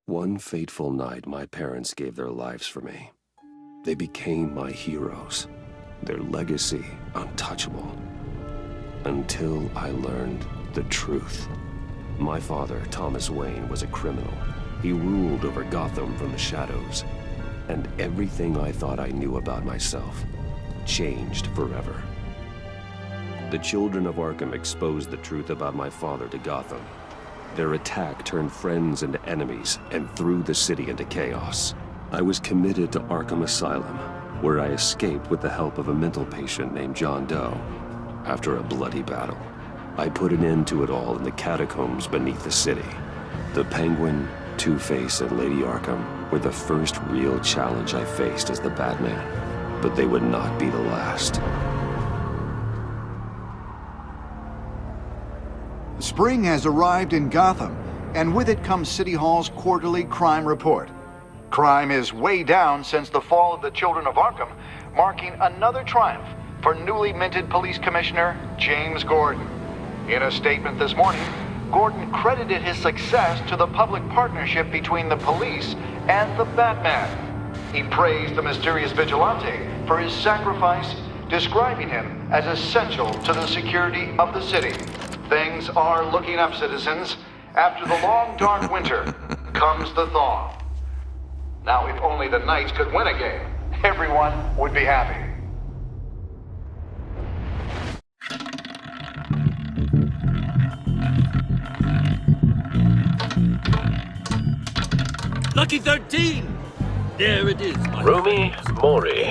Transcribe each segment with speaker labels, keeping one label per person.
Speaker 1: One fateful night, my parents gave their lives for me. They became my heroes, their legacy untouchable. Until I learned the truth. My father, Thomas Wayne, was a criminal. He ruled over Gotham from the shadows. And everything I thought I knew about myself changed forever. The children of Arkham exposed the truth about my father to Gotham. Their attack turned friends into enemies and threw the city into chaos. I was committed to Arkham Asylum, where I escaped with the help of a mental patient named John Doe. After a bloody battle, I put an end to it all in the catacombs beneath the city. The Penguin, Two-Face, and Lady Arkham were the first real challenge I faced as the Batman, but they would not be the last.
Speaker 2: Spring has arrived in Gotham, and with it comes City Hall's quarterly crime report. Crime is way down since the fall of the Children of Arkham, marking another triumph for newly minted Police Commissioner James Gordon. In a statement this morning, Gordon credited his success to the public partnership between the police and the Batman. He praised the mysterious vigilante for his sacrifice, describing him as essential to the security of the city. Things are looking up, citizens. After the long, dark winter comes the thaw. Now, if only the Knights could win a game, everyone would be happy.
Speaker 3: Lucky 13! There it is, my
Speaker 4: Rumi Mori,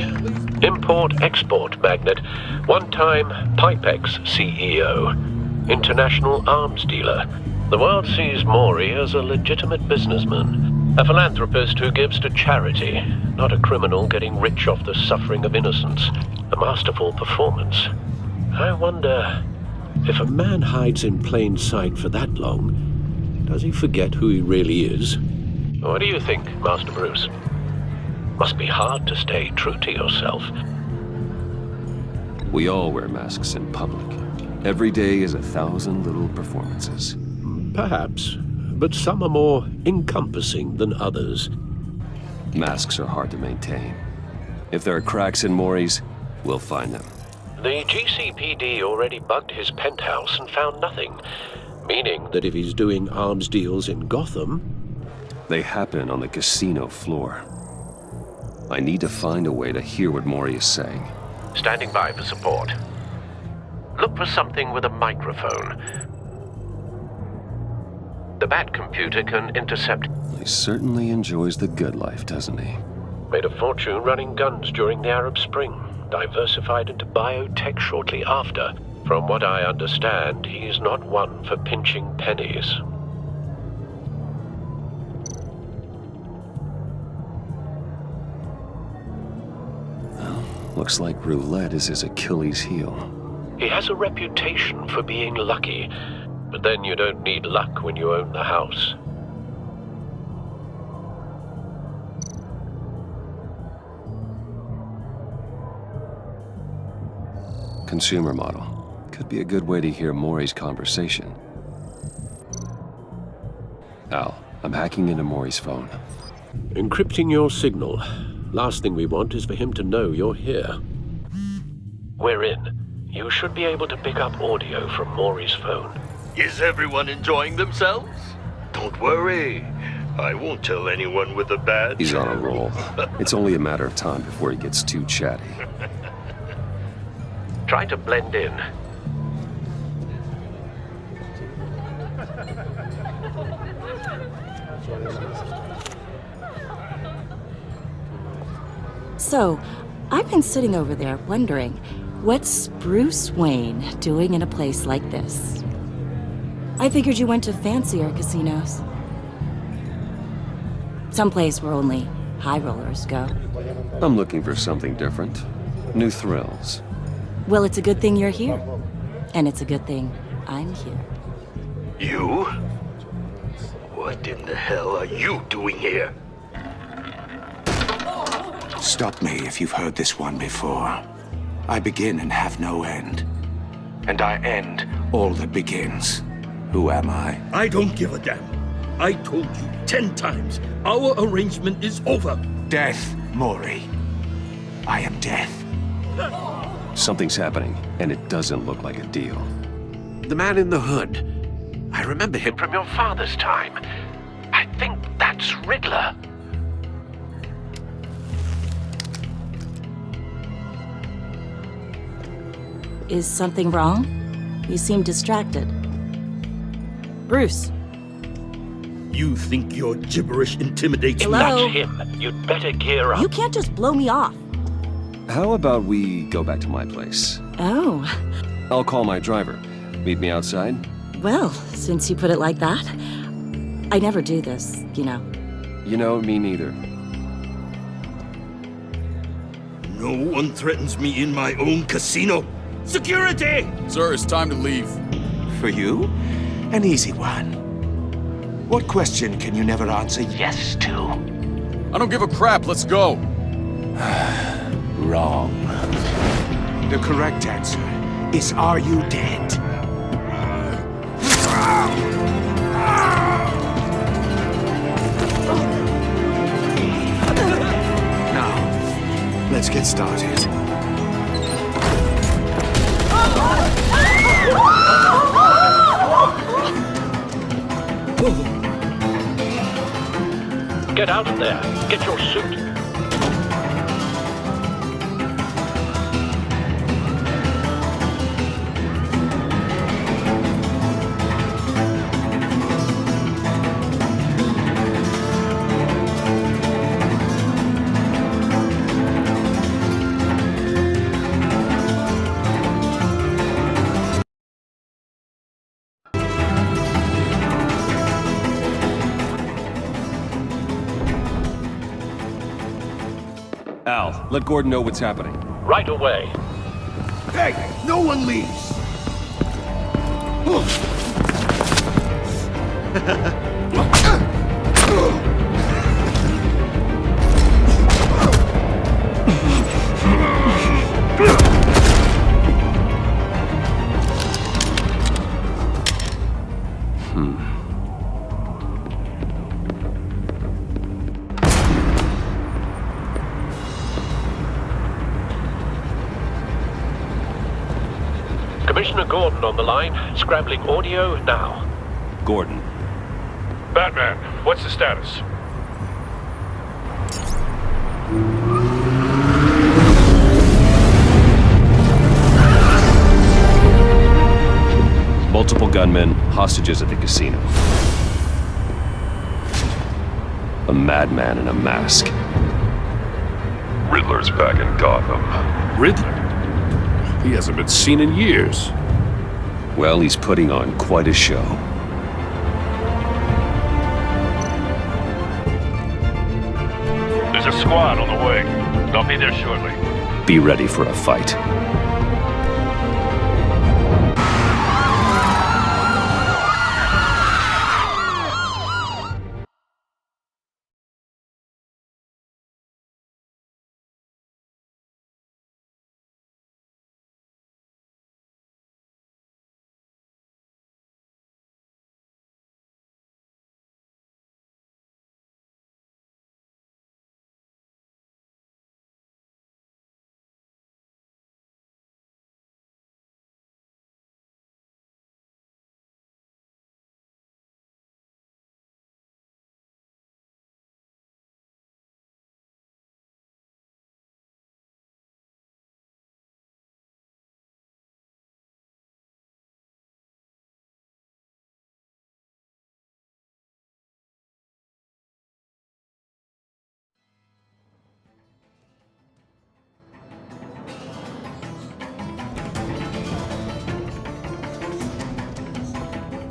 Speaker 4: import-export magnate, one-time Pipex CEO, international arms dealer. The world sees Mori as a legitimate businessman, a philanthropist who gives to charity, not a criminal getting rich off the suffering of innocence. A masterful performance. I wonder, if a man hides in plain sight for that long, does he forget who he really is? What do you think, Master Bruce? Must be hard to stay true to yourself.
Speaker 1: We all wear masks in public. Every day is 1,000 little performances.
Speaker 4: Perhaps, but some are more encompassing than others.
Speaker 1: Masks are hard to maintain. If there are cracks in Mori's, we'll find them.
Speaker 4: The GCPD already bugged his penthouse and found nothing, meaning that if he's doing arms deals in Gotham...
Speaker 1: They happen on the casino floor. I need to find a way to hear what Mori is saying.
Speaker 4: Standing by for support. Look for something with a microphone. The Bat computer can intercept...
Speaker 1: He certainly enjoys the good life, doesn't he?
Speaker 4: Made a fortune running guns during the Arab Spring. Diversified into biotech shortly after. From what I understand, he's not one for pinching pennies.
Speaker 1: Well, looks like roulette is his Achilles heel.
Speaker 4: He has a reputation for being lucky, but then you don't need luck when you own the house.
Speaker 1: Consumer model. Could be a good way to hear Mori's conversation. Al, I'm hacking into Mori's phone.
Speaker 4: Encrypting your signal. Last thing we want is for him to know you're here. We're in. You should be able to pick up audio from Mori's phone.
Speaker 3: Is everyone enjoying themselves?
Speaker 5: Don't worry. I won't tell anyone with a badge.
Speaker 1: He's on a roll. It's only a matter of time before he gets too chatty.
Speaker 4: Try to blend in.
Speaker 6: So, I've been sitting over there wondering, what's Bruce Wayne doing in a place like this? I figured you went to fancier casinos. Someplace where only high rollers go.
Speaker 1: I'm looking for something different. New thrills.
Speaker 6: Well, it's a good thing you're here. And it's a good thing I'm here.
Speaker 5: You? What in the hell are you doing here?
Speaker 2: Stop me if you've heard this one before. I begin and have no end. And I end all that begins. Who am I?
Speaker 3: I don't give a damn. I told you 10 times, our arrangement is over.
Speaker 5: Death, Maury. I am death.
Speaker 1: Something's happening, and it doesn't look like a deal.
Speaker 4: The man in the hood. I remember him from your father's time. I think that's Riddler.
Speaker 6: Is something wrong? You seem distracted. Bruce.
Speaker 3: You think your gibberish intimidates me?
Speaker 6: Hello?
Speaker 4: That's him. You'd better gear up.
Speaker 6: You can't just blow me off.
Speaker 1: How about we go back to my place?
Speaker 6: Oh.
Speaker 1: I'll call my driver. Meet me outside?
Speaker 6: Well, since you put it like that. I never do this, you know.
Speaker 1: You know, me neither.
Speaker 3: No one threatens me in my own casino. Security!
Speaker 7: Sir, it's time to leave.
Speaker 5: For you? An easy one. What question can you never answer yes to?
Speaker 7: I don't give a crap, let's go.
Speaker 5: Wrong. The correct answer is, are you dead? Now, let's get started.
Speaker 4: Get out of there. Get your suit.
Speaker 1: Al, let Gordon know what's happening.
Speaker 4: Right away.
Speaker 5: Hey, no one leaves!
Speaker 4: Commissioner Gordon on the line. Scrambling audio now.
Speaker 1: Gordon.
Speaker 8: Batman, what's the status?
Speaker 1: Multiple gunmen, hostages at the casino. A madman in a mask.
Speaker 8: Riddler's back in Gotham.
Speaker 7: Riddler? He hasn't been seen in years.
Speaker 1: Well, he's putting on quite a show.
Speaker 8: There's a squad on the way. They'll be there shortly.
Speaker 1: Be ready for a fight.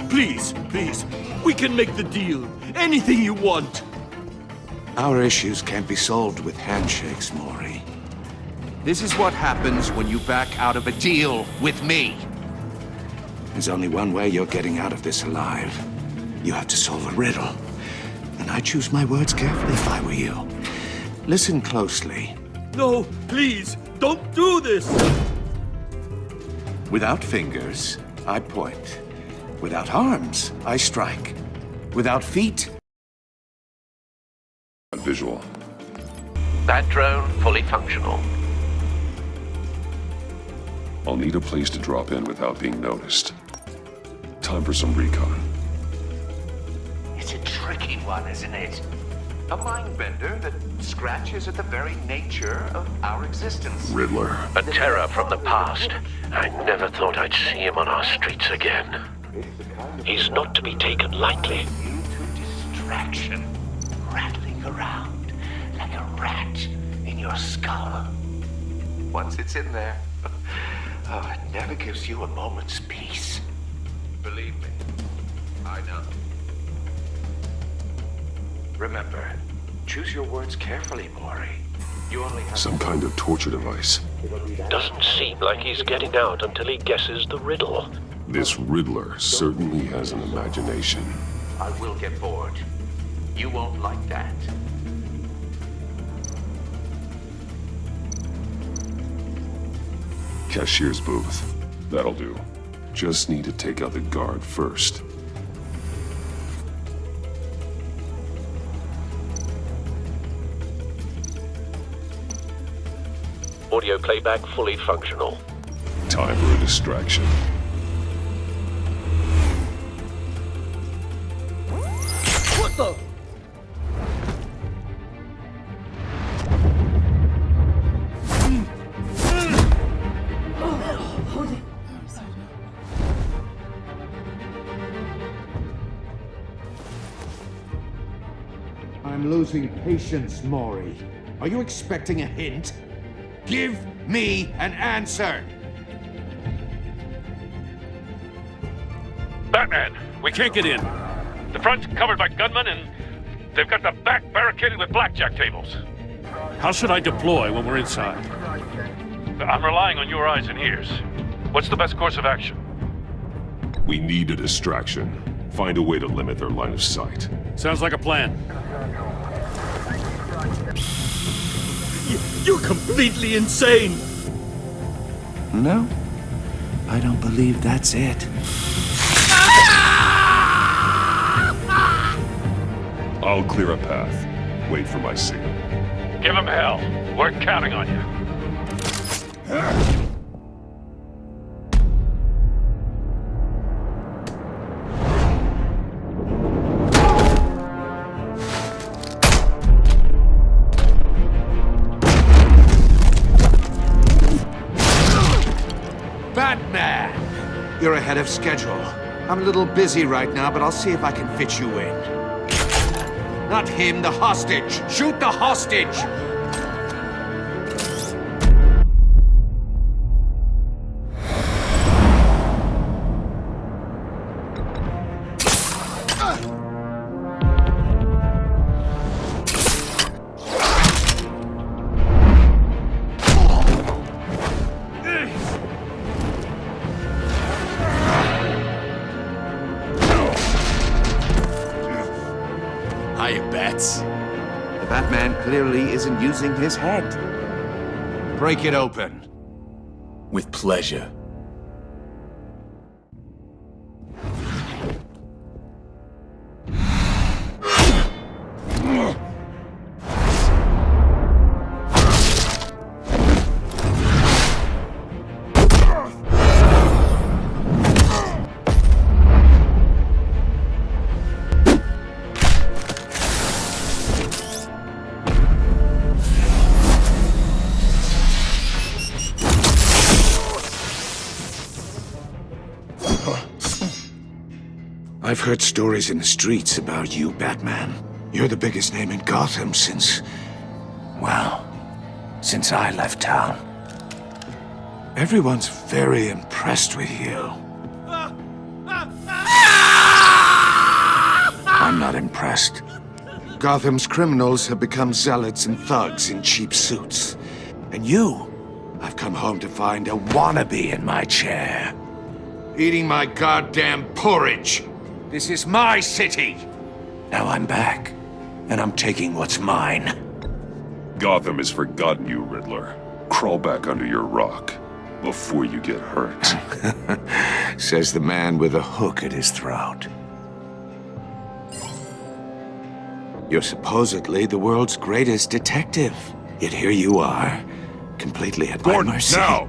Speaker 3: Please, please, we can make the deal. Anything you want.
Speaker 5: Our issues can't be solved with handshakes, Maury. This is what happens when you back out of a deal with me. There's only one way you're getting out of this alive. You have to solve a riddle. And I choose my words carefully if I were you. Listen closely.
Speaker 3: No, please, don't do this.
Speaker 5: Without fingers, I point. Without arms, I strike. Without feet?
Speaker 1: Visual.
Speaker 4: That drone fully functional.
Speaker 1: I'll need a place to drop in without being noticed. Time for some recon.
Speaker 5: It's a tricky one, isn't it? A mind bender that scratches at the very nature of our existence.
Speaker 1: Riddler.
Speaker 4: A terror from the past. I never thought I'd see him on our streets again. He's not to be taken lightly.
Speaker 5: You to distraction, rattling around like a rat in your skull. Once it's in there, oh, it never gives you a moment's peace. Believe me, I know. Remember, choose your words carefully, Maury. You only have
Speaker 1: Some kind of torture device.
Speaker 4: Doesn't seem like he's getting out until he guesses the riddle.
Speaker 1: This Riddler certainly has an imagination.
Speaker 5: I will get bored. You won't like that.
Speaker 1: Cashier's booth. That'll do. Just need to take out the guard first.
Speaker 4: Audio playback fully functional.
Speaker 1: Time for a distraction.
Speaker 9: What the?
Speaker 5: I'm losing patience, Maury. Are you expecting a hint? Give me an answer!
Speaker 8: Batman, we can't get in. The front's covered by gunmen, and they've got the back barricaded with blackjack tables. How should I deploy when we're inside? I'm relying on your eyes and ears. What's the best course of action?
Speaker 1: We need a distraction. Find a way to limit their line of sight.
Speaker 8: Sounds like a plan.
Speaker 3: You're completely insane!
Speaker 5: No, I don't believe that's it.
Speaker 1: I'll clear a path. Wait for my signal.
Speaker 8: Give him hell. We're counting on you.
Speaker 5: Batman! You're ahead of schedule. I'm a little busy right now, but I'll see if I can fit you in. Not him, the hostage! Shoot the hostage! The Batman clearly isn't using his head. Break it open.
Speaker 3: With pleasure.
Speaker 5: I've heard stories in the streets about you, Batman. You're the biggest name in Gotham since I left town. Everyone's very impressed with you. I'm not impressed. Gotham's criminals have become zealots and thugs in cheap suits. And you, I've come home to find a wannabe in my chair. Eating my goddamn porridge. This is my city. Now I'm back, and I'm taking what's mine.
Speaker 1: Gotham has forgotten you, Riddler. Crawl back under your rock before you get hurt.
Speaker 5: Says the man with a hook at his throat. You're supposedly the world's greatest detective. Yet here you are, completely at my
Speaker 7: Gordon,
Speaker 5: mercy.
Speaker 7: now!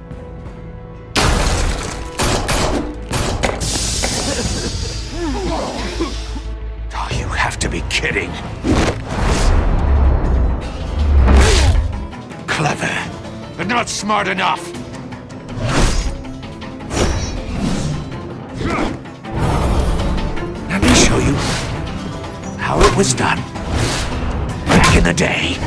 Speaker 5: Oh, you have to be kidding. Clever, but not smart enough. Let me show you how it was done back in the day.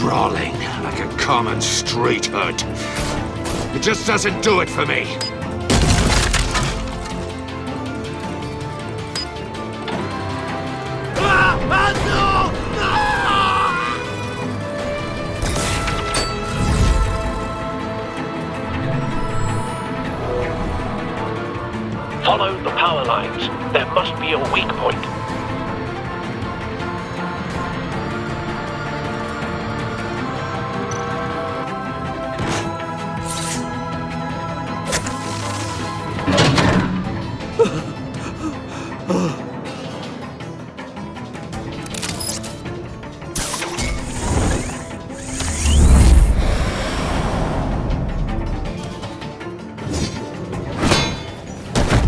Speaker 5: Brawling like a common street hood. It just doesn't do it for me.
Speaker 4: Follow the power lines. There must be a weak point.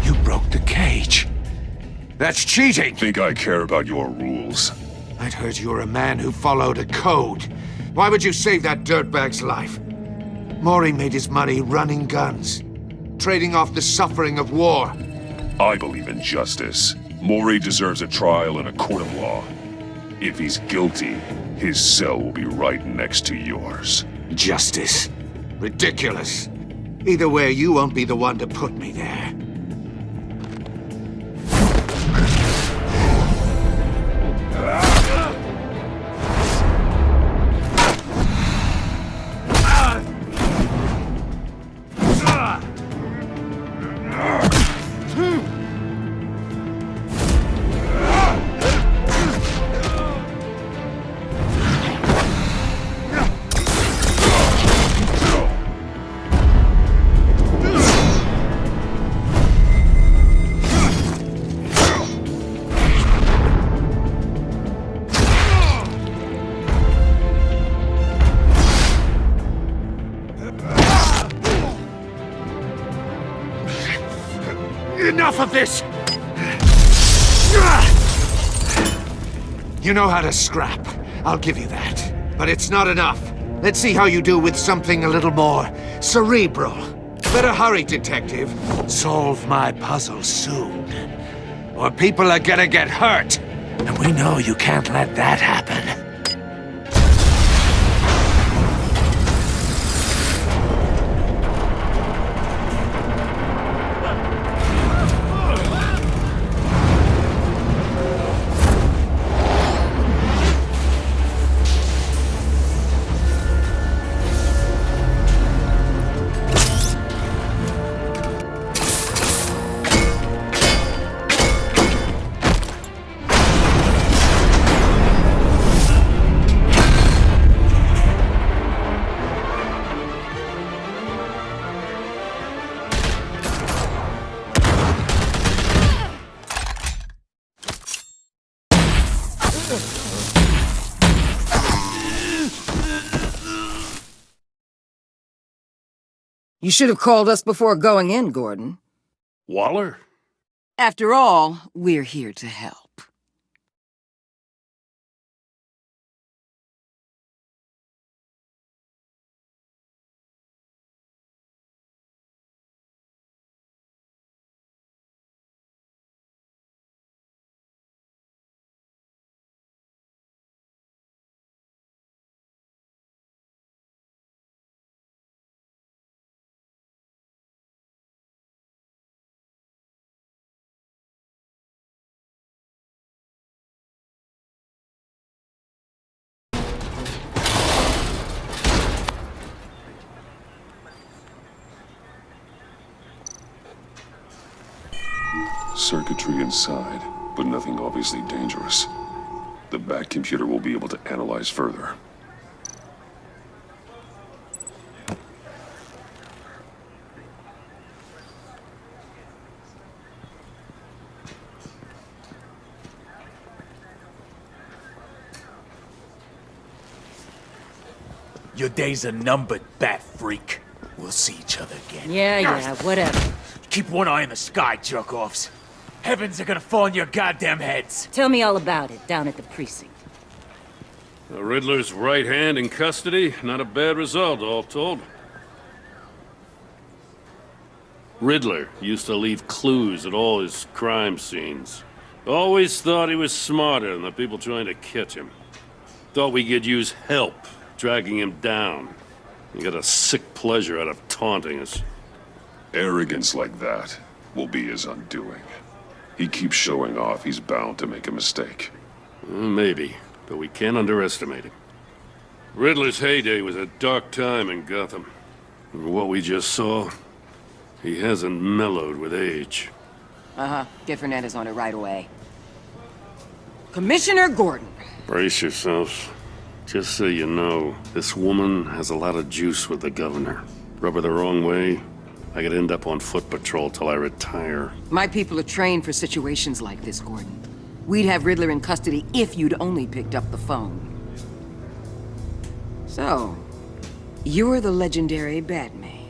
Speaker 5: You broke the cage. That's cheating!
Speaker 7: Think I care about your rules?
Speaker 5: I'd heard you were a man who followed a code. Why would you save that dirtbag's life? Mori made his money running guns, trading off the suffering of war.
Speaker 7: I believe in justice. Mori deserves a trial in a court of law. If he's guilty, his cell will be right next to yours.
Speaker 5: Justice. Ridiculous. Either way, you won't be the one to put me there. Enough of this! You know how to scrap. I'll give you that. But it's not enough. Let's see how you do with something a little more cerebral. Better hurry, detective. Solve my puzzle soon. Or people are gonna get hurt. And we know you can't let that happen.
Speaker 10: You should have called us before going in, Gordon.
Speaker 8: Waller?
Speaker 10: After all, we're here to help.
Speaker 7: Circuitry inside, but nothing obviously dangerous. The back computer will be able to analyze further.
Speaker 11: Your days are numbered, bat freak. We'll see each other again.
Speaker 6: Yeah, whatever.
Speaker 11: Keep one eye in the sky, jerk-offs. Heavens are gonna fall on your goddamn heads.
Speaker 6: Tell me all about it down at the precinct.
Speaker 8: The Riddler's right hand in custody. Not a bad result, all told. Riddler used to leave clues at all his crime scenes. Always thought he was smarter than the people trying to catch him. Thought we could use help dragging him down. He got a sick pleasure out of taunting us.
Speaker 7: Arrogance like that will be his undoing. He keeps showing off, he's bound to make a mistake.
Speaker 8: Maybe, but we can't underestimate him. Riddler's heyday was a dark time in Gotham. For what we just saw, he hasn't mellowed with age.
Speaker 10: Get Fernandez on it right away. Commissioner Gordon.
Speaker 8: Brace yourselves. Just so you know, this woman has a lot of juice with the governor. Rub her the wrong way, I could end up on foot patrol till I retire.
Speaker 10: My people are trained for situations like this, Gordon. We'd have Riddler in custody if you'd only picked up the phone. So, you're the legendary Batman.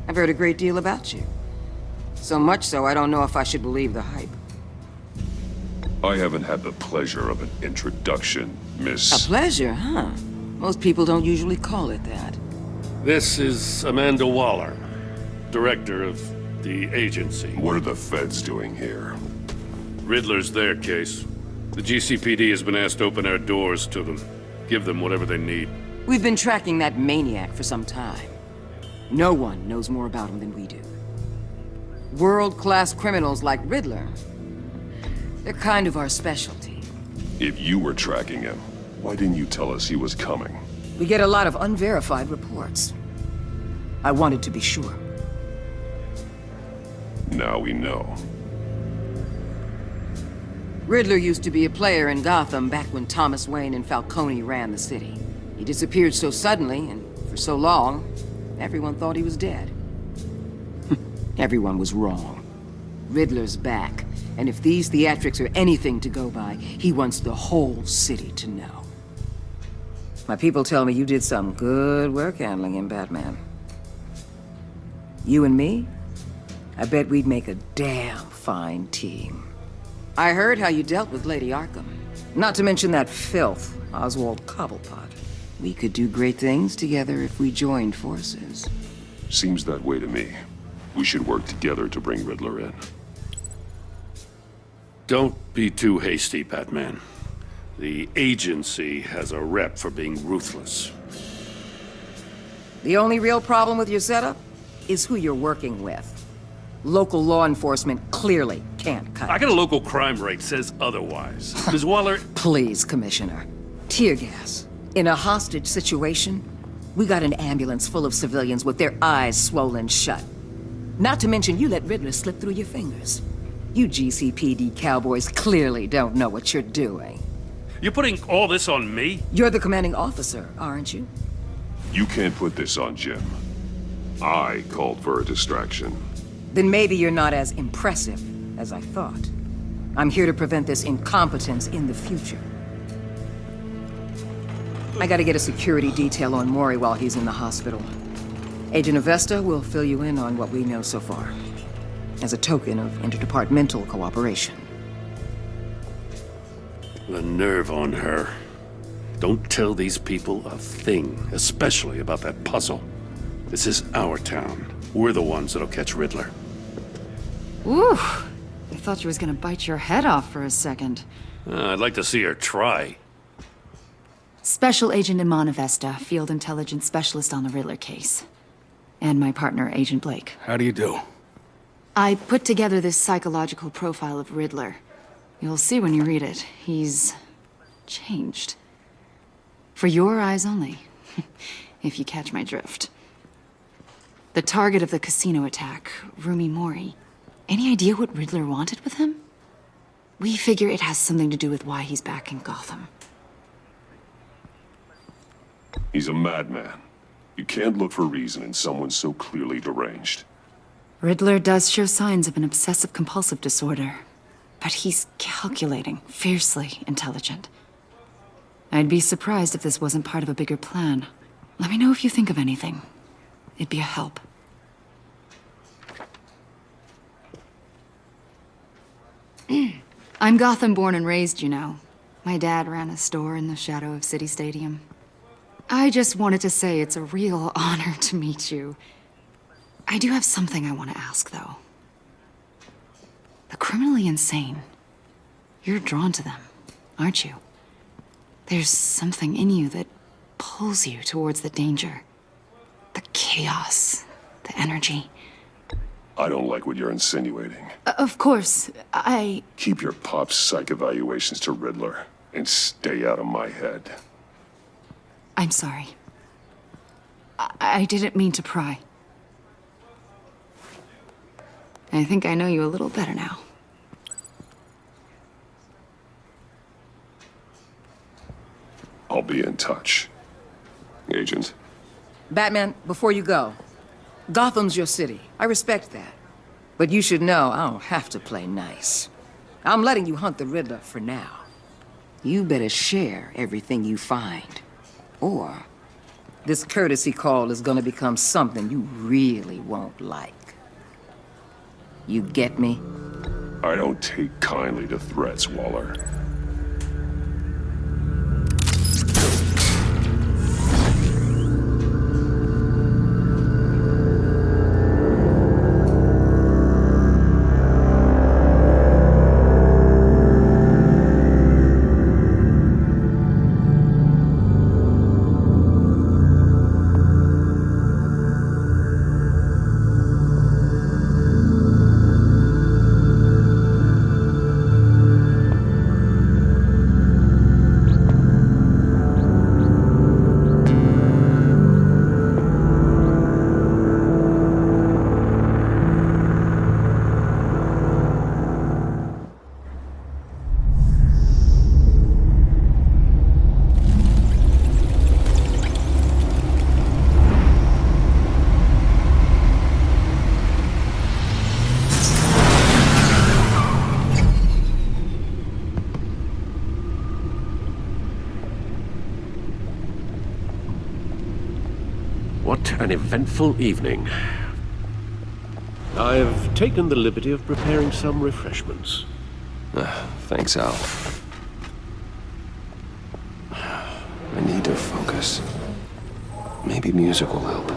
Speaker 10: I've heard a great deal about you. So much so, I don't know if I should believe the hype.
Speaker 7: I haven't had the pleasure of an introduction, Miss...
Speaker 10: A pleasure, huh? Most people don't usually call it that.
Speaker 8: This is Amanda Waller, director of the agency.
Speaker 7: What are the feds doing here?
Speaker 8: Riddler's their case. The GCPD has been asked to open our doors to them. Give them whatever they need.
Speaker 10: We've been tracking that maniac for some time. No one knows more about him than we do. World-class criminals like Riddler. They're kind of our specialty.
Speaker 7: If you were tracking him, why didn't you tell us he was coming?
Speaker 10: We get a lot of unverified reports. I wanted to be sure.
Speaker 7: Now we know.
Speaker 10: Riddler used to be a player in Gotham back when Thomas Wayne and Falcone ran the city. He disappeared so suddenly and for so long, everyone thought he was dead. Everyone was wrong. Riddler's back, and if these theatrics are anything to go by, he wants the whole city to know. My people tell me you did some good work handling him, Batman. You and me? I bet we'd make a damn fine team. I heard how you dealt with Lady Arkham. Not to mention that filth, Oswald Cobblepot. We could do great things together if we joined forces.
Speaker 7: Seems that way to me. We should work together to bring Riddler in.
Speaker 8: Don't be too hasty, Batman. The agency has a rep for being ruthless.
Speaker 10: The only real problem with your setup is who you're working with. Local law enforcement clearly can't cut
Speaker 8: I got a local crime rate says otherwise. Ms. Waller...
Speaker 10: Please, Commissioner. Tear gas. In a hostage situation, we got an ambulance full of civilians with their eyes swollen shut. Not to mention you let Riddler slip through your fingers. You GCPD cowboys clearly don't know what you're doing.
Speaker 8: You're putting all this on me?
Speaker 10: You're the commanding officer, aren't you?
Speaker 7: You can't put this on Jim. I called for a distraction.
Speaker 10: Then maybe you're not as impressive as I thought. I'm here to prevent this incompetence in the future. I gotta get a security detail on Maury while he's in the hospital. Agent Avesta will fill you in on what we know so far, as a token of interdepartmental cooperation.
Speaker 8: The nerve on her. Don't tell these people a thing, especially about that puzzle. This is our town. We're the ones that'll catch Riddler.
Speaker 12: Ooh, I thought you was gonna bite your head off for a second.
Speaker 8: I'd like to see her try.
Speaker 12: Special Agent Iman Avesta, Field Intelligence Specialist on the Riddler case. And my partner, Agent Blake.
Speaker 11: How do you do?
Speaker 12: I put together this psychological profile of Riddler. You'll see when you read it. He's changed. For your eyes only, if you catch my drift. The target of the casino attack, Rumi Mori, Any idea what Riddler wanted with him? We figure it has something to do with why he's back in Gotham.
Speaker 7: He's a madman. You can't look for reason in someone so clearly deranged.
Speaker 12: Riddler does show signs of an obsessive-compulsive disorder, but he's calculating, fiercely intelligent. I'd be surprised if this wasn't part of a bigger plan. Let me know if you think of anything. It'd be a help. I'm Gotham born and raised, you know. My dad ran a store in the shadow of City Stadium. I just wanted to say it's a real honor to meet you. I do have something I want to ask, though. The criminally insane. You're drawn to them, aren't you? There's something in you that pulls you towards the danger. The chaos, the energy.
Speaker 7: I don't like what you're insinuating.
Speaker 12: Of course, I...
Speaker 7: Keep your pop psych evaluations to Riddler, and stay out of my head.
Speaker 12: I'm sorry. I didn't mean to pry. I think I know you a little better now.
Speaker 7: I'll be in touch. Agent.
Speaker 10: Batman, before you go, Gotham's your city. I respect that. But you should know I don't have to play nice. I'm letting you hunt the Riddler for now. You better share everything you find. Or this courtesy call is gonna become something you really won't like. You get me?
Speaker 7: I don't take kindly to threats, Waller.
Speaker 4: What an eventful evening. I've taken the liberty of preparing some refreshments.
Speaker 1: Thanks, Al. I need to focus. Maybe music will help.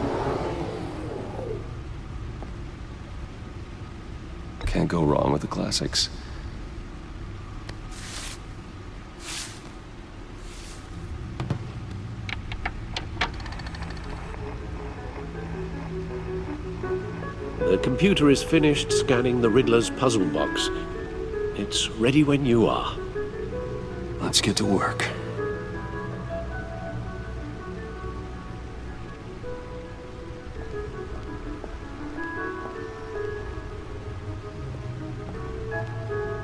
Speaker 1: Can't go wrong with the classics.
Speaker 4: The computer is finished scanning the Riddler's puzzle box. It's ready when you are.
Speaker 1: Let's get to work.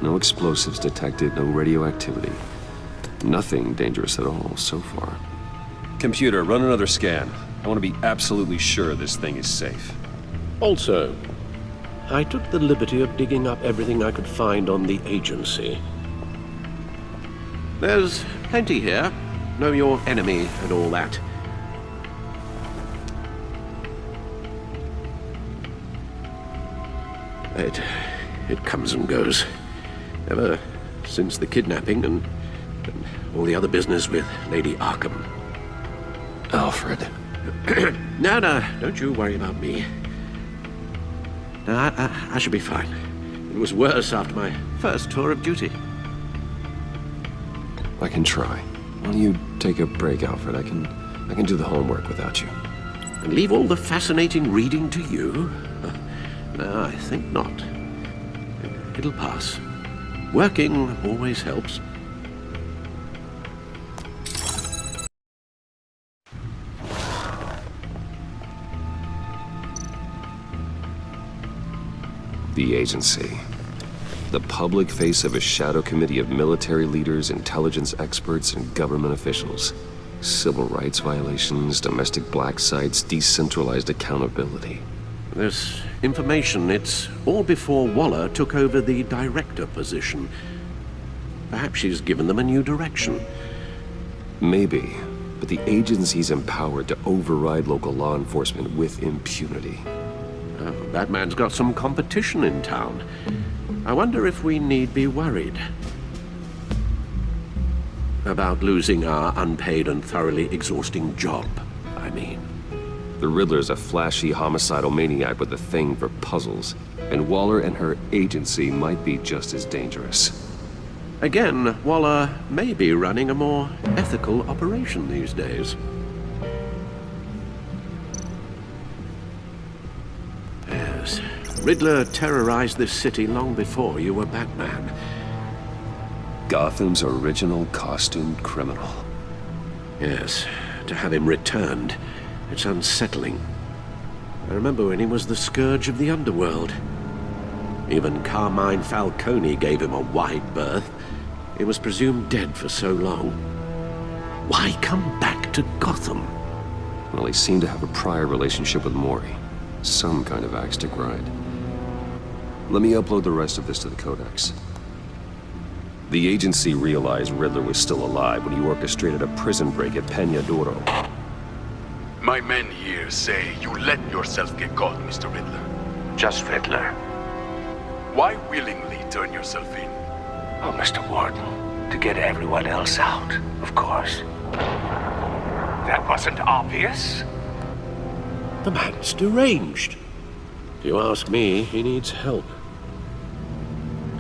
Speaker 1: No explosives detected, no radioactivity. Nothing dangerous at all so far. Computer, run another scan. I want to be absolutely sure this thing is safe.
Speaker 4: Also, I took the liberty of digging up everything I could find on the agency. There's plenty here. Know your enemy and all that. It comes and goes. Ever since the kidnapping and all the other business with Lady Arkham.
Speaker 1: Alfred.
Speaker 4: No, don't you worry about me. No, I should be fine. It was worse after my first tour of duty.
Speaker 1: I can try. Why don't you take a break, Alfred? I can do the homework without you.
Speaker 4: And leave all the fascinating reading to you? No, I think not. It'll pass. Working always helps.
Speaker 1: The agency. The public face of a shadow committee of military leaders, intelligence experts, and government officials. Civil rights violations, domestic black sites, decentralized accountability.
Speaker 4: This information, it's all before Waller took over the director position. Perhaps she's given them a new direction.
Speaker 1: Maybe, but the agency's empowered to override local law enforcement with impunity.
Speaker 4: Oh, that man's got some competition in town. I wonder if we need be worried about losing our unpaid and thoroughly exhausting job, I mean.
Speaker 1: The Riddler's a flashy homicidal maniac with a thing for puzzles, and Waller and her agency might be just as dangerous.
Speaker 4: Again, Waller may be running a more ethical operation these days. Yes, Riddler terrorized this city long before you were Batman.
Speaker 1: Gotham's original costumed criminal.
Speaker 4: Yes, to have him returned, it's unsettling. I remember when he was the scourge of the underworld. Even Carmine Falcone gave him a wide berth. He was presumed dead for so long. Why come back to Gotham?
Speaker 1: Well, he seemed to have a prior relationship with Mori. Some kind of axe to grind. Let me upload the rest of this to the Codex. The agency realized Riddler was still alive when he orchestrated a prison break at Peñadoro.
Speaker 13: My men here say you let yourself get caught, Mr. Riddler.
Speaker 14: Just Riddler.
Speaker 13: Why willingly turn yourself in?
Speaker 14: Oh, Mr. Warden, to get everyone else out, of course. That wasn't obvious.
Speaker 4: The man's deranged. If you ask me, he needs help.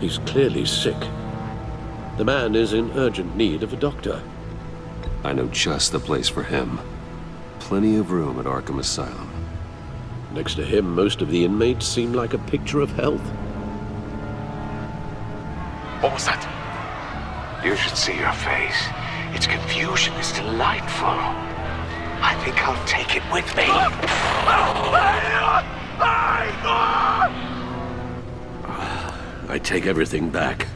Speaker 4: He's clearly sick. The man is in urgent need of a doctor.
Speaker 1: I know just the place for him. Plenty of room at Arkham Asylum.
Speaker 4: Next to him, most of the inmates seem like a picture of health.
Speaker 13: What was that?
Speaker 14: You should see your face. Its confusion is delightful. I think I'll take it with me.
Speaker 4: I take everything back.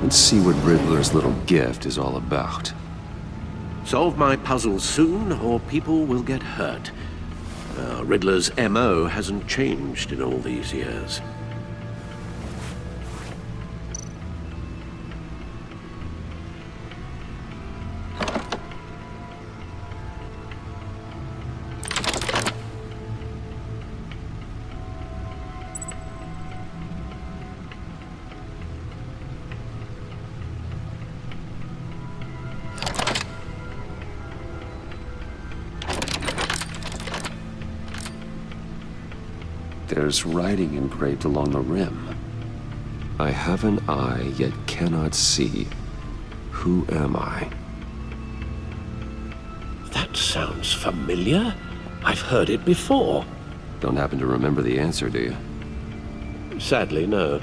Speaker 1: Let's see what Riddler's little gift is all about.
Speaker 4: Solve my puzzle soon, or people will get hurt. Riddler's MO hasn't changed in all these years.
Speaker 1: There's writing engraved along the rim. I have an eye, yet cannot see. Who am I?
Speaker 4: That sounds familiar. I've heard it before.
Speaker 1: Don't happen to remember the answer, do you?
Speaker 4: Sadly, no.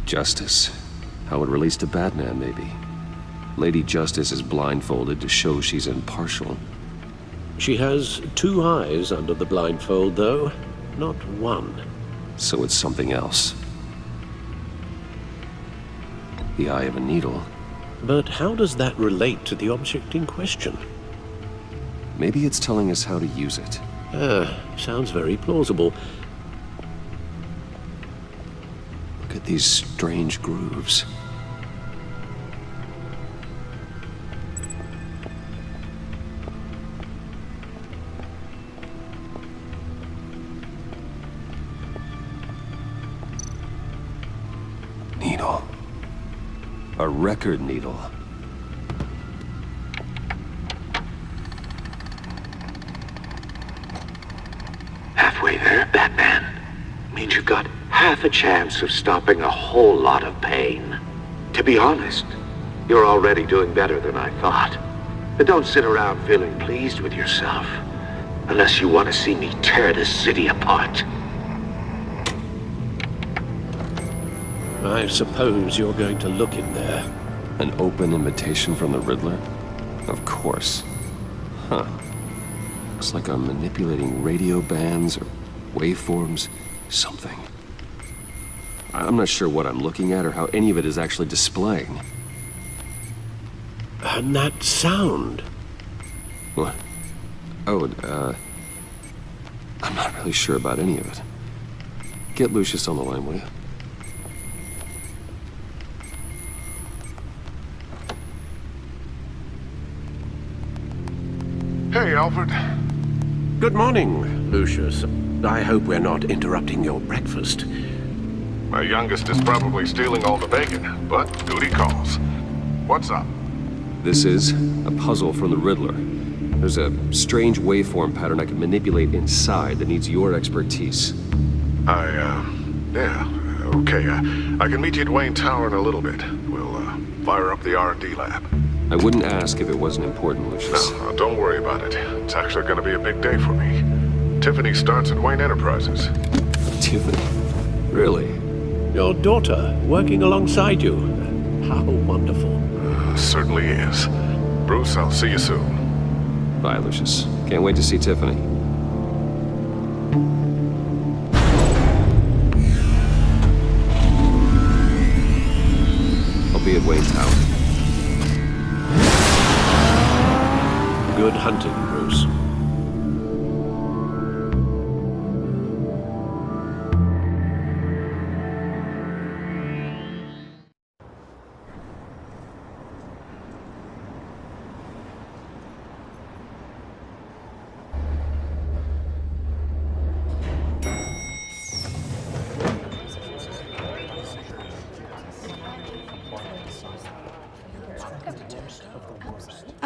Speaker 1: Justice. How it relates to Batman, maybe. Lady Justice is blindfolded to show she's impartial.
Speaker 4: She has 2 eyes under the blindfold, though. Not 1.
Speaker 1: So it's something else. The eye of a needle.
Speaker 4: But how does that relate to the object in question?
Speaker 1: Maybe it's telling us how to use it.
Speaker 4: Sounds very plausible.
Speaker 1: Look at these strange grooves. Needle. A record needle.
Speaker 14: Halfway there, Batman. Means you've got half a chance of stopping a whole lot of pain. To be honest, you're already doing better than I thought. But don't sit around feeling pleased with yourself. Unless you want to see me tear this city apart.
Speaker 4: I suppose you're going to look in there.
Speaker 1: An open invitation from the Riddler? Of course. Huh. Looks like I'm manipulating radio bands or waveforms. Something. I'm not sure what I'm looking at or how any of it is actually displaying.
Speaker 4: And that sound.
Speaker 1: What? Oh, I'm not really sure about any of it. Get Lucius on the line, will you?
Speaker 15: Hey, Alfred.
Speaker 4: Good morning, Lucius. I hope we're not interrupting your breakfast.
Speaker 15: My youngest is probably stealing all the bacon, but duty calls. What's up?
Speaker 1: This is a puzzle from the Riddler. There's a strange waveform pattern I can manipulate inside that needs your expertise.
Speaker 15: Yeah, okay. I can meet you at Wayne Tower in a little bit. We'll, fire up the R&D lab.
Speaker 1: I wouldn't ask if it wasn't important, Lucius.
Speaker 15: No, don't worry about it. It's actually gonna be a big day for me. Tiffany starts at Wayne Enterprises.
Speaker 1: Tiffany? Really?
Speaker 4: Your daughter working alongside you. How wonderful.
Speaker 15: Certainly is. Bruce, I'll see you soon.
Speaker 1: Bye, Lucius. Can't wait to see Tiffany. I'll be at Wayne Tower.
Speaker 4: Good hunting, Bruce.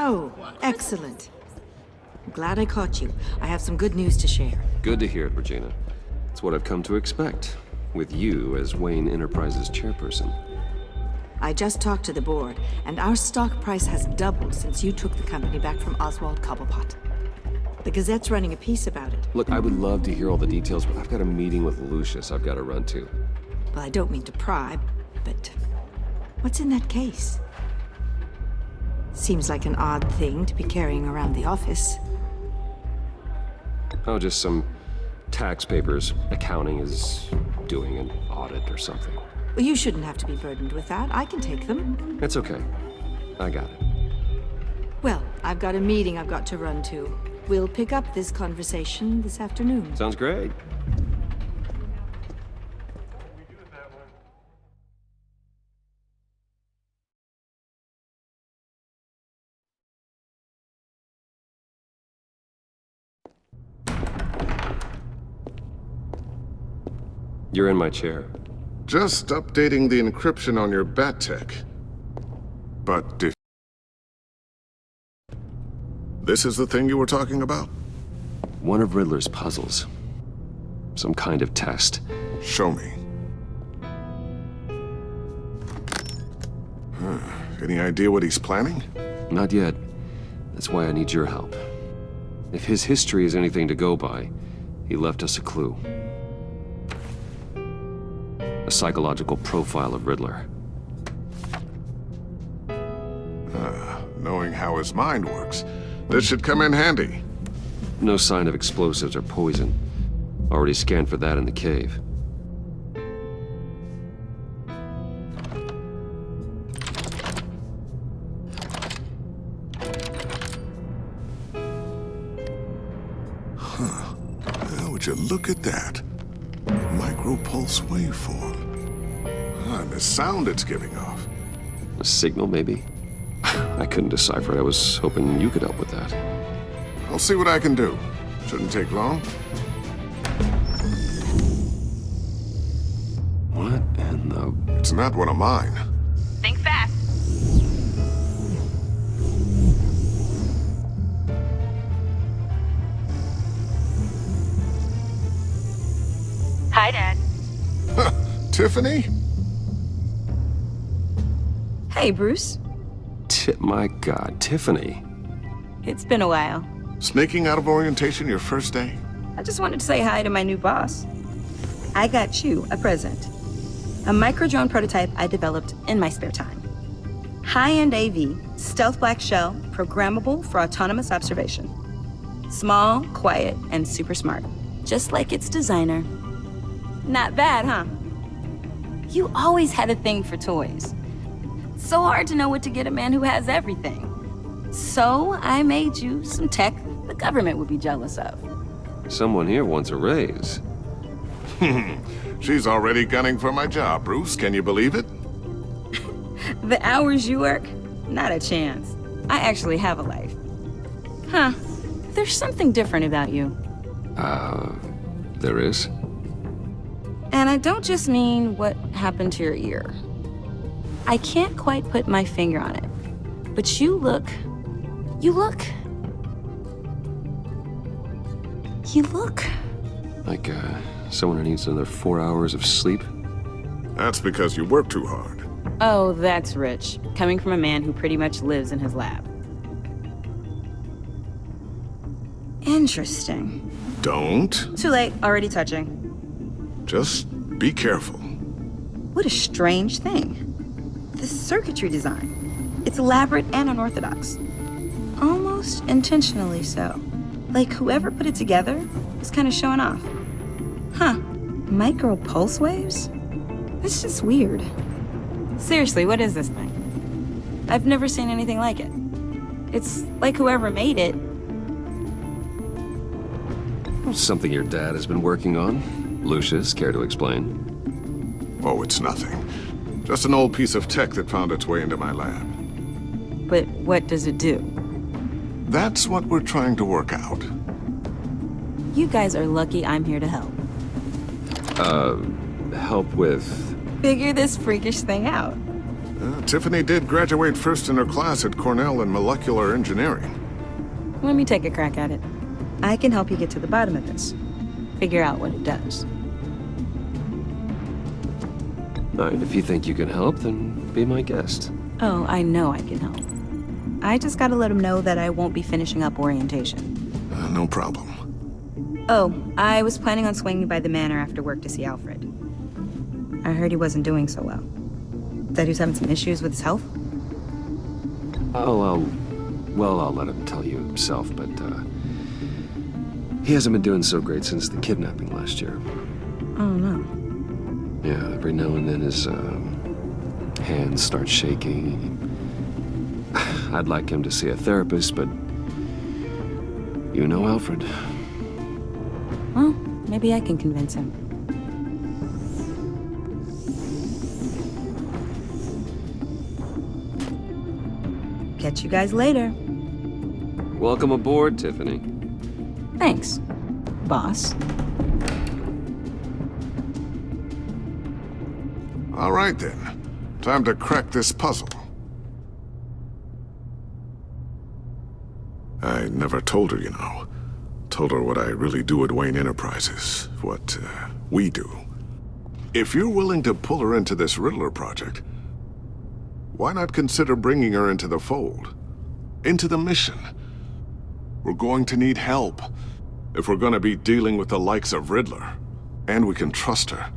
Speaker 16: Oh, excellent. I'm glad I caught you. I have some good news to share.
Speaker 1: Good to hear it, Regina. It's what I've come to expect, with you as Wayne Enterprises chairperson.
Speaker 16: I just talked to the board, and our stock price has doubled since you took the company back from Oswald Cobblepot. The Gazette's running a piece about it.
Speaker 1: Look, I would love to hear all the details, but I've got a meeting with Lucius I've got to run to.
Speaker 16: Well, I don't mean to pry, but what's in that case? Seems like an odd thing to be carrying around the office.
Speaker 1: Oh, just some tax papers. Accounting is doing an audit or something.
Speaker 16: Well, you shouldn't have to be burdened with that. I can take them.
Speaker 1: It's okay. I got it.
Speaker 16: Well, I've got a meeting I've got to run to. We'll pick up this conversation this afternoon.
Speaker 1: Sounds great. You're in my chair.
Speaker 15: Just updating the encryption on your Bat-Tech. But if... This is the thing you were talking about?
Speaker 1: One of Riddler's puzzles. Some kind of test.
Speaker 15: Show me. Any idea what he's planning?
Speaker 1: Not yet. That's why I need your help. If his history is anything to go by, he left us a clue. A psychological profile of Riddler.
Speaker 15: Knowing how his mind works, this should come in handy.
Speaker 1: No sign of explosives or poison. Already scanned for that in the cave.
Speaker 15: Would you look at that? Micropulse waveform. And the sound it's giving off.
Speaker 1: A signal, maybe? I couldn't decipher it. I was hoping you could help with that.
Speaker 15: I'll see what I can do. Shouldn't take long.
Speaker 1: What in the...
Speaker 15: It's not one of mine.
Speaker 17: Think fast. Hi, Dad.
Speaker 15: Tiffany?
Speaker 6: Hey, Bruce.
Speaker 1: My God, Tiffany.
Speaker 6: It's been a while.
Speaker 15: Sneaking out of orientation your first day?
Speaker 6: I just wanted to say hi to my new boss. I got you a present. A micro-drone prototype I developed in my spare time. High-end AV, stealth black shell, programmable for autonomous observation. Small, quiet, and super smart. Just like its designer. Not bad, huh? You always had a thing for toys. So hard to know what to get a man who has everything. So I made you some tech the government would be jealous of.
Speaker 1: Someone here wants a raise.
Speaker 15: She's already gunning for my job, Bruce. Can you believe it?
Speaker 6: The hours you work? Not a chance. I actually have a life. Huh. There's something different about you.
Speaker 1: There is?
Speaker 6: And I don't just mean what happened to your ear. I can't quite put my finger on it. But you look...
Speaker 1: Like, someone who needs another 4 hours of sleep?
Speaker 15: That's because you work too hard.
Speaker 6: Oh, that's rich. Coming from a man who pretty much lives in his lab. Interesting.
Speaker 15: Don't.
Speaker 6: Too late. Already touching.
Speaker 15: Just be careful.
Speaker 6: What a strange thing. The circuitry design. It's elaborate and unorthodox. Almost intentionally so. Like whoever put it together was kind of showing off. Huh. Micro pulse waves? That's just weird. Seriously, what is this thing? I've never seen anything like it. It's like whoever made it.
Speaker 1: Something your dad has been working on. Lucius, care to explain?
Speaker 15: Oh, it's nothing. Just an old piece of tech that found its way into my lab.
Speaker 6: But what does it do?
Speaker 15: That's what we're trying to work out.
Speaker 6: You guys are lucky I'm here to help.
Speaker 1: Help with...
Speaker 6: Figure this freakish thing out.
Speaker 15: Tiffany did graduate first in her class at Cornell in molecular engineering.
Speaker 6: Let me take a crack at it. I can help you get to the bottom of this. Figure out what it does.
Speaker 1: All right, if you think you can help, then be my guest.
Speaker 6: Oh, I know I can help. I just gotta let him know that I won't be finishing up orientation.
Speaker 15: No problem.
Speaker 6: Oh, I was planning on swinging by the manor after work to see Alfred. I heard he wasn't doing so well. That he was having some issues with his health?
Speaker 1: Oh, I'll let him tell you himself, but, he hasn't been doing so great since the kidnapping last year.
Speaker 6: Oh, no.
Speaker 1: Yeah, every now and then his, hands start shaking. I'd like him to see a therapist, but you know Alfred.
Speaker 6: Well, maybe I can convince him. Catch you guys later.
Speaker 1: Welcome aboard, Tiffany.
Speaker 6: Thanks, boss.
Speaker 15: All right, then. Time to crack this puzzle. I never told her, you know. told her what I really do at Wayne Enterprises, what we do. If you're willing to pull her into this Riddler project, why not consider bringing her into the fold? Into the mission? We're going to need help if we're going to be dealing with the likes of Riddler. And we can trust her.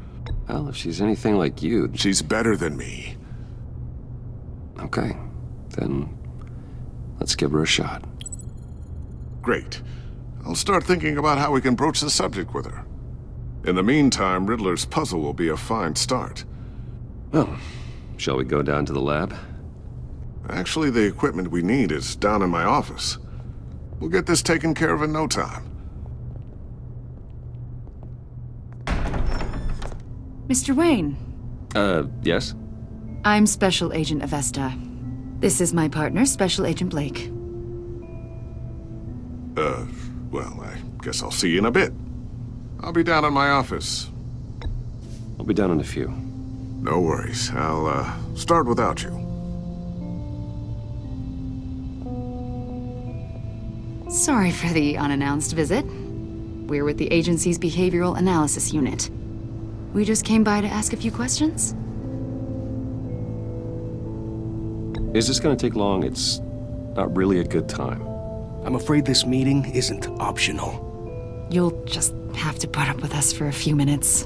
Speaker 1: Well, if she's anything like you...
Speaker 15: She's better than me.
Speaker 1: Okay, then let's give her a shot.
Speaker 15: Great. I'll start thinking about how we can broach the subject with her. In the meantime, Riddler's puzzle will be a fine start.
Speaker 1: Well, shall we go down to the lab?
Speaker 15: Actually, the equipment we need is down in my office. We'll get this taken care of in no time.
Speaker 12: Mr. Wayne.
Speaker 1: Yes?
Speaker 12: I'm Special Agent Avesta. This is my partner, Special Agent Blake.
Speaker 15: Well, I guess I'll see you in a bit. I'll be down in my office.
Speaker 1: I'll be down in a few.
Speaker 15: No worries. I'll, start without you.
Speaker 12: Sorry for the unannounced visit. We're with the agency's Behavioral Analysis Unit. We just came by to ask a few questions.
Speaker 1: Is this gonna take long? It's not really a good time.
Speaker 18: I'm afraid this meeting isn't optional.
Speaker 12: You'll just have to put up with us for a few minutes.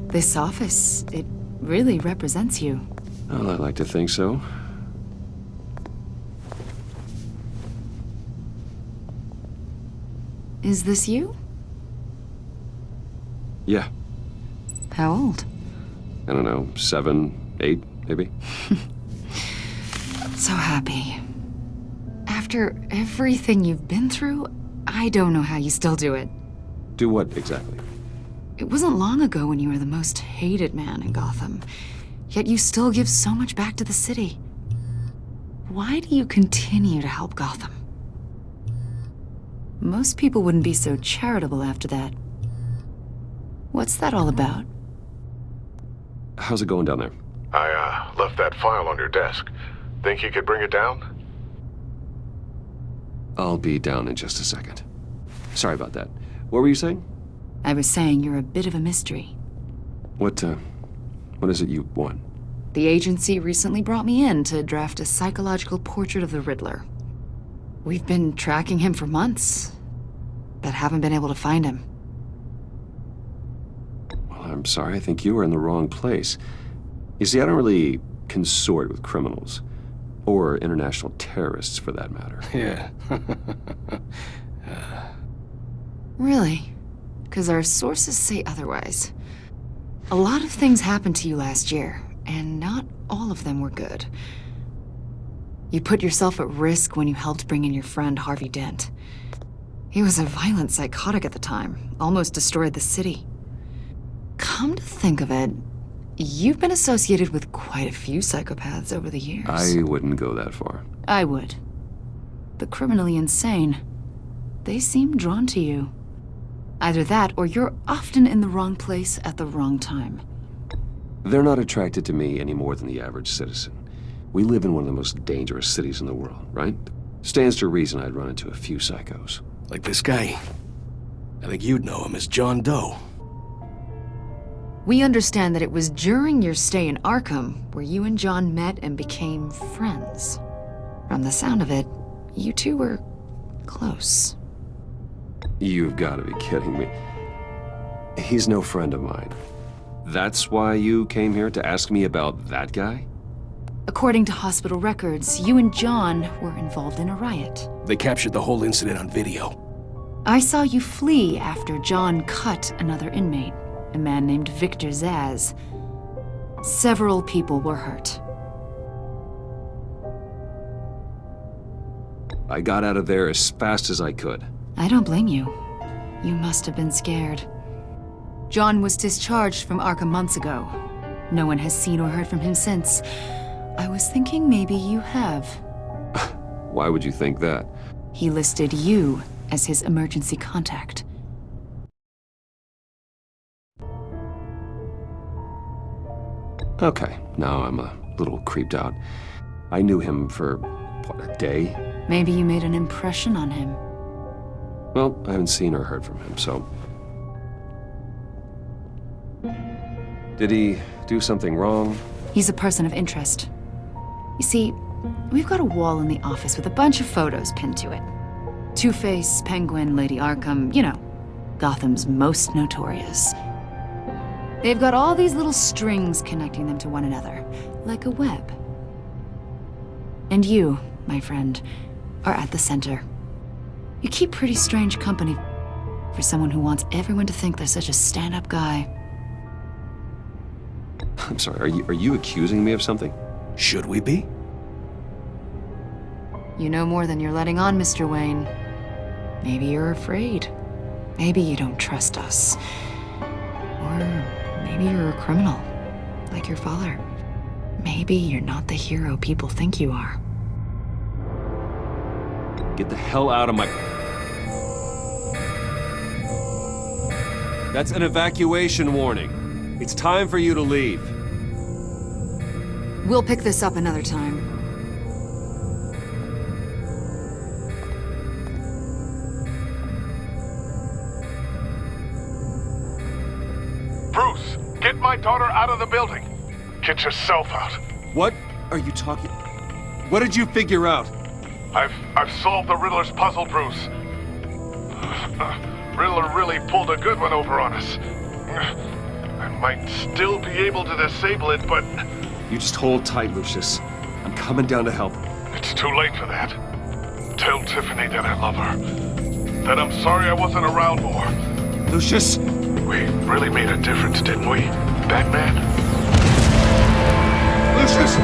Speaker 12: This office, it really represents you.
Speaker 1: Well, I'd like to think so.
Speaker 12: Is this you?
Speaker 1: Yeah.
Speaker 12: How old?
Speaker 1: I don't know, 7, 8, maybe?
Speaker 12: So happy. After everything you've been through, I don't know how you still do it.
Speaker 1: Do what, exactly?
Speaker 12: It wasn't long ago when you were the most hated man in Gotham, yet you still give so much back to the city. Why do you continue to help Gotham? Most people wouldn't be so charitable after that. What's that all about?
Speaker 1: How's it going down there?
Speaker 15: I, left that file on your desk. Think you could bring it down?
Speaker 1: I'll be down in just a second. Sorry about that. What were you saying?
Speaker 12: I was saying you're a bit of a mystery.
Speaker 1: What is it you want?
Speaker 12: The agency recently brought me in to draft a psychological portrait of the Riddler. We've been tracking him for months, but haven't been able to find him.
Speaker 1: Well, I'm sorry. I think you were in the wrong place. You see, I don't really consort with criminals. Or international terrorists, for that matter.
Speaker 18: Yeah.
Speaker 12: Really? Because our sources say otherwise. A lot of things happened to you last year, and not all of them were good. You put yourself at risk when you helped bring in your friend Harvey Dent. He was a violent psychotic at the time, almost destroyed the city. Come to think of it, you've been associated with quite a few psychopaths over the years.
Speaker 1: I wouldn't go that far.
Speaker 12: I would. The criminally insane. They seem drawn to you. Either that, or you're often in the wrong place at the wrong time.
Speaker 1: They're not attracted to me any more than the average citizen. We live in one of the most dangerous cities in the world, right? Stands to reason I'd run into a few psychos.
Speaker 18: Like this guy. I think you'd know him as John Doe.
Speaker 12: We understand that it was during your stay in Arkham where you and John met and became friends. From the sound of it, you two were close.
Speaker 1: You've got to be kidding me. He's no friend of mine. That's why you came here to ask me about that guy?
Speaker 12: According to hospital records, you and John were involved in a riot.
Speaker 18: They captured the whole incident on video.
Speaker 12: I saw you flee after John cut another inmate, a man named Victor Zaz. Several people were hurt.
Speaker 1: I got out of there as fast as I could.
Speaker 12: I don't blame you. You must have been scared. John was discharged from Arkham months ago. No one has seen or heard from him since. I was thinking maybe you have.
Speaker 1: Why would you think that?
Speaker 12: He listed you as his emergency contact.
Speaker 1: Okay, now I'm a little creeped out. I knew him for, what, a day?
Speaker 12: Maybe you made an impression on him.
Speaker 1: Well, I haven't seen or heard from him, so... Did he do something wrong?
Speaker 12: He's a person of interest. You see, we've got a wall in the office with a bunch of photos pinned to it. Two-Face, Penguin, Lady Arkham, you know, Gotham's most notorious. They've got all these little strings connecting them to one another, like a web. And you, my friend, are at the center. You keep pretty strange company for someone who wants everyone to think they're such a stand-up guy.
Speaker 1: I'm sorry, are you accusing me of something?
Speaker 18: Should we be?
Speaker 12: You know more than you're letting on, Mr. Wayne. Maybe you're afraid. Maybe you don't trust us. Or maybe you're a criminal, like your father. Maybe you're not the hero people think you are.
Speaker 1: Get the hell out of my... That's an evacuation warning. It's time for you to leave.
Speaker 12: We'll pick this up another time.
Speaker 19: Bruce, get my daughter out of the building. Get yourself out.
Speaker 1: What are you talking... What did you figure out?
Speaker 19: I've solved the Riddler's puzzle, Bruce. Riddler really pulled a good one over on us. I might still be able to disable it, but...
Speaker 1: You just hold tight, Lucius. I'm coming down to help.
Speaker 19: It's too late for that. Tell Tiffany that I love her. That I'm sorry I wasn't around more.
Speaker 1: Lucius!
Speaker 19: We really made a difference, didn't we, Batman?
Speaker 1: Lucius!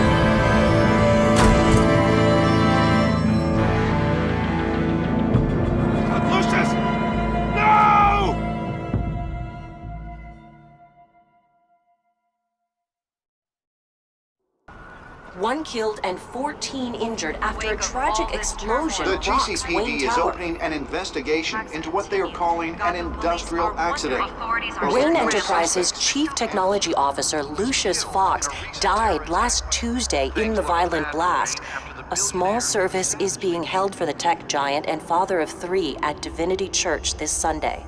Speaker 1: Lucius! No!
Speaker 20: One killed and 14 injured after a tragic explosion
Speaker 2: The
Speaker 20: rocks
Speaker 2: GCPD
Speaker 20: Wayne
Speaker 2: is
Speaker 20: Tower.
Speaker 2: opening an investigation into what they are calling an industrial accident.
Speaker 20: Wayne Enterprises' Chief Technology Officer Lucius Fox died last Tuesday in the violent blast. A small service is being held for the tech giant and father of 3 at Divinity Church this Sunday.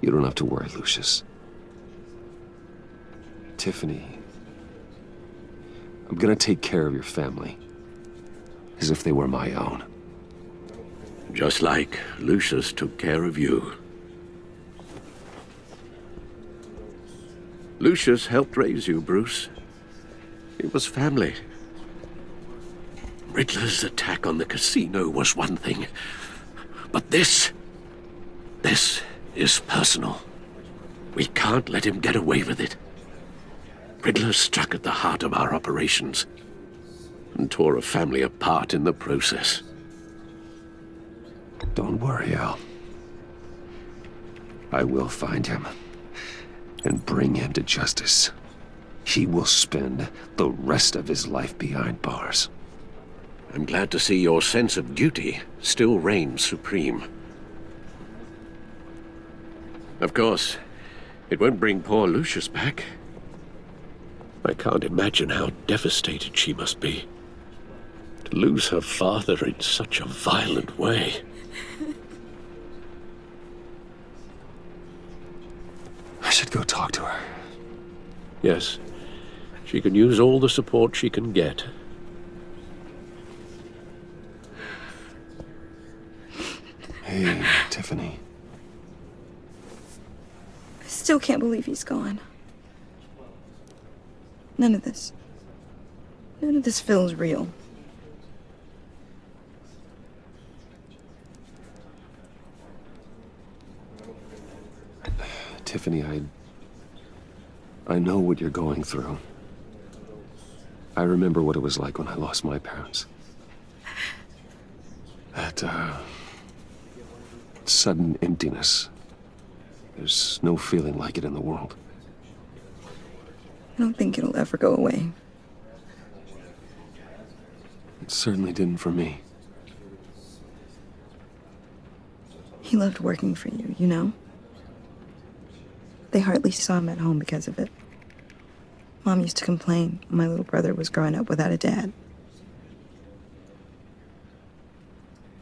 Speaker 1: You don't have to worry, Lucius. Tiffany, I'm gonna take care of your family. As if they were my own.
Speaker 14: Just like Lucius took care of you. Lucius helped raise you, Bruce. It was family. Riddler's attack on the casino was one thing. But this is personal. We can't let him get away with it. Riddler struck at the heart of our operations and tore a family apart in the process.
Speaker 1: Don't worry, Al. I will find him and bring him to justice. He will spend the rest of his life behind bars.
Speaker 14: I'm glad to see your sense of duty still reigns supreme. Of course, it won't bring poor Lucius back. I can't imagine how devastated she must be. To lose her father in such a violent way.
Speaker 1: I should go talk to her.
Speaker 14: Yes, she can use all the support she can get.
Speaker 1: Hey, Tiffany.
Speaker 6: I still can't believe he's gone. None of this feels real.
Speaker 1: Tiffany, I know what you're going through. I remember what it was like when I lost my parents. That, sudden emptiness. There's no feeling like it in the world.
Speaker 6: I don't think it'll ever go away.
Speaker 1: Certainly didn't for me.
Speaker 6: He loved working for you, you know? They hardly saw him at home because of it. Mom used to complain my little brother was growing up without a dad.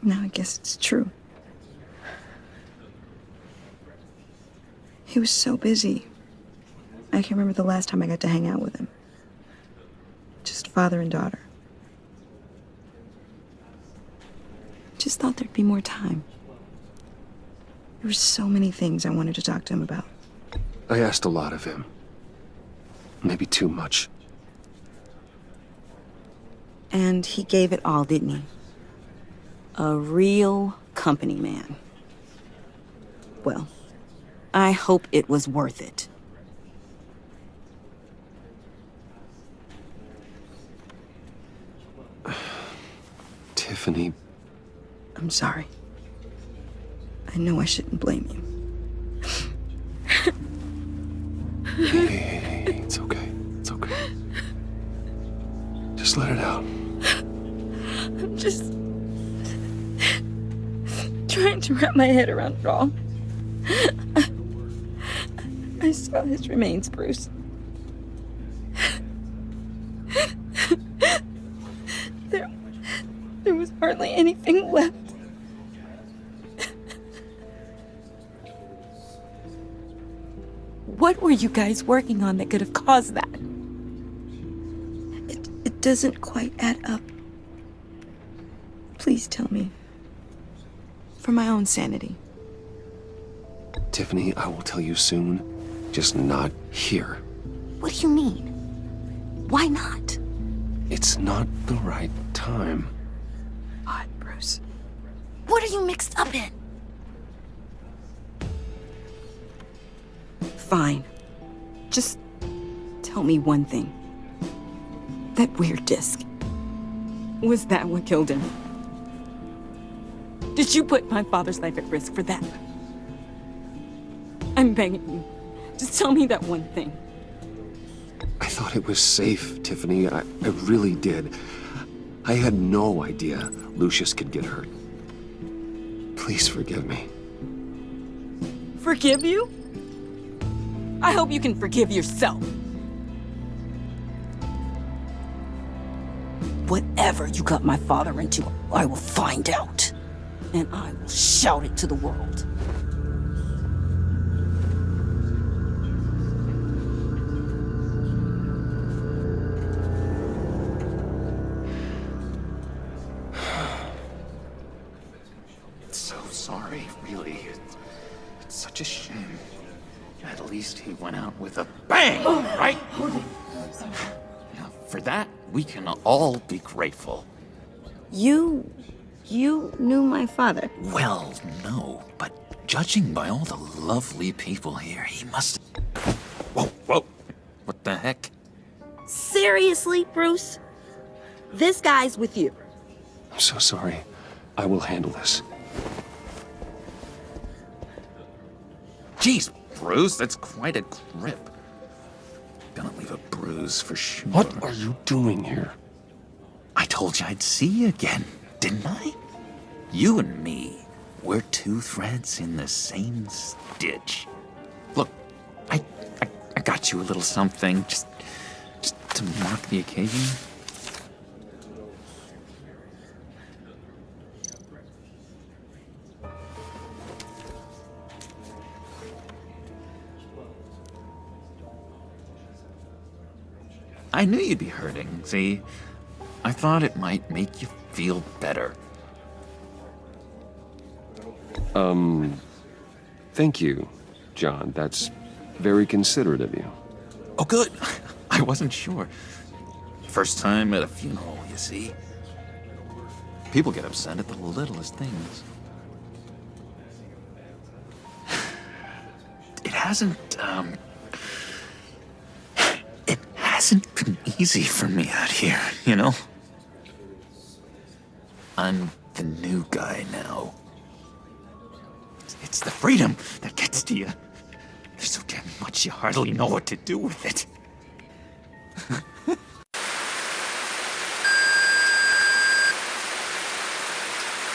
Speaker 6: Now I guess it's true. He was so busy. I can't remember the last time I got to hang out with him. Just father and daughter. Just thought there'd be more time. There were so many things I wanted to talk to him about.
Speaker 1: I asked a lot of him. Maybe too much.
Speaker 6: And he gave it all, didn't he? A real company man. Well, I hope it was worth it.
Speaker 1: Tiffany.
Speaker 6: I'm sorry. I know I shouldn't blame you.
Speaker 1: Hey, it's okay. It's okay. Just let it out.
Speaker 6: I'm just trying to wrap my head around it all. I saw his remains, Bruce. There was hardly anything left. What were you guys working on that could have caused that? It doesn't quite add up. Please tell me. For my own sanity.
Speaker 1: Tiffany, I will tell you soon. Just not here.
Speaker 6: What do you mean? Why not?
Speaker 1: It's not the right time.
Speaker 6: Odd, Bruce. What are you mixed up in? Fine. Just tell me one thing. That weird disc. Was that what killed him? Did you put my father's life at risk for that? I'm begging you. Just tell me that one thing.
Speaker 1: I thought it was safe, Tiffany. I really did. I had no idea Lucius could get hurt. Please forgive me.
Speaker 6: Forgive you? I hope you can forgive yourself. Whatever you got my father into, I will find out. And I will shout it to the world.
Speaker 11: So sorry, really. It's such a shame. At least he went out with a bang, right? Now, for that, we can all be grateful.
Speaker 6: You knew my father?
Speaker 11: Well, no, but judging by all the lovely people here, he must... Whoa. What the heck?
Speaker 6: Seriously, Bruce? This guy's with you.
Speaker 1: I'm so sorry. I will handle this.
Speaker 11: Jeez, Bruce, that's quite a grip. Gonna leave a bruise for sure.
Speaker 1: What are you doing here?
Speaker 11: I told you I'd see you again, didn't I? You and me, we're two threads in the same stitch. Look, I got you a little something, just to mark the occasion. I knew you'd be hurting, see? I thought it might make you feel better.
Speaker 1: Thank you, John. That's very considerate of you.
Speaker 11: Oh, good. I wasn't sure. First time at a funeral, you see? People get upset at the littlest things. It hasn't been easy for me out here, you know? I'm the new guy now. It's the freedom that gets to you. There's so damn much you hardly know what to do with it.